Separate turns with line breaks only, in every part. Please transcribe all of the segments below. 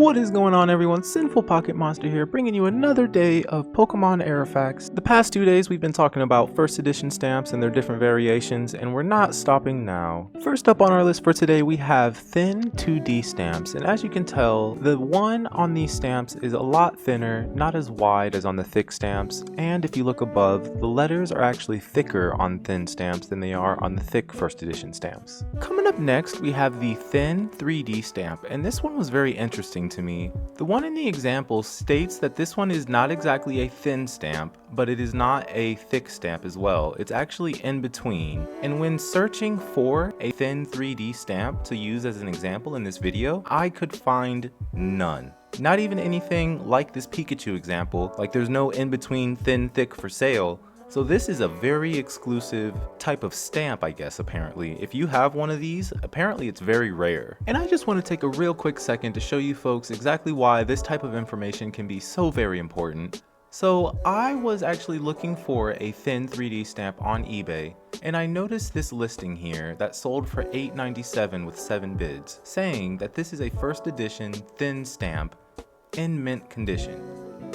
What is going on, everyone? Sinful Pocket Monster here, bringing you another day of Pokemon Artifacts. The past 2 days we've been talking about first edition stamps and their different variations, and we're not stopping now. First up on our list for today we have thin 2D stamps, and as you can tell, the one on these stamps is a lot thinner, not as wide as on the thick stamps, and if you look above, the letters are actually thicker on thin stamps than they are on the thick first edition stamps. Coming up next we have the thin 3D stamp, and this one was very interesting to me. The one in the example states that this one is not exactly a thin stamp, but it is not a thick stamp as well. It's actually in between. And when searching for a thin 3D stamp to use as an example in this video, I could find none. Not even anything like this Pikachu example, like there's no in between thin thick for sale. So this is a very exclusive type of stamp, I guess, apparently. If you have one of these, apparently it's very rare. And I just want to take a real quick second to show you folks exactly why this type of information can be so very important. So I was actually looking for a thin 3D stamp on eBay, and I noticed this listing here that sold for $8.97 with 7 bids, saying that this is a first edition thin stamp in mint condition.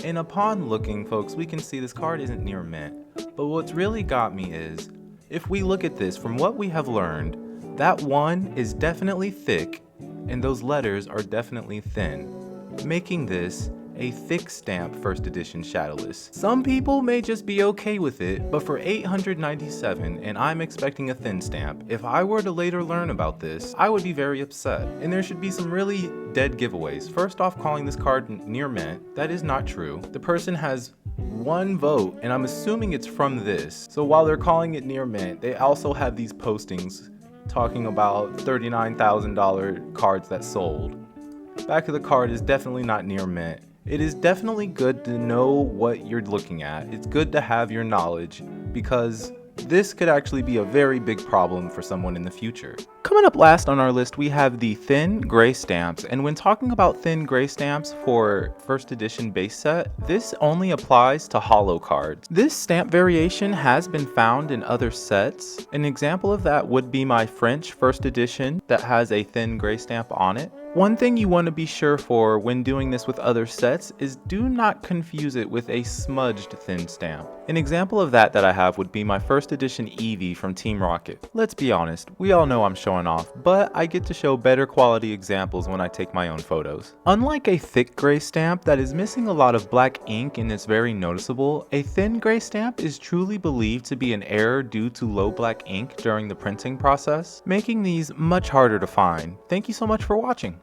And upon looking, folks, we can see this card isn't near mint. But what's really got me is, if we look at this, from what we have learned, that one is definitely thick, and those letters are definitely thin, making this a thick stamp first edition Shadowless. Some people may just be okay with it, but for $897 and I'm expecting a thin stamp, if I were to later learn about this, I would be very upset. And there should be some really dead giveaways. First off, calling this card near mint, that is not true. The person has 1 vote, and I'm assuming it's from this. So while they're calling it near mint, they also have these postings talking about $39,000 cards that sold. Back of the card is definitely not near mint. It is definitely good to know what you're looking at. It's good to have your knowledge, because this could actually be a very big problem for someone in the future. Coming up last on our list, we have the thin gray stamps, and when talking about thin gray stamps for first edition base set, this only applies to holo cards. This stamp variation has been found in other sets. An example of that would be my French first edition that has a thin gray stamp on it. One thing you want to be sure for when doing this with other sets is do not confuse it with a smudged thin stamp. An example of that I have would be my first edition Eevee from Team Rocket. Let's be honest, we all know I'm showing off, but I get to show better quality examples when I take my own photos. Unlike a thick gray stamp that is missing a lot of black ink and is very noticeable, a thin gray stamp is truly believed to be an error due to low black ink during the printing process, making these much harder to find. Thank you so much for watching.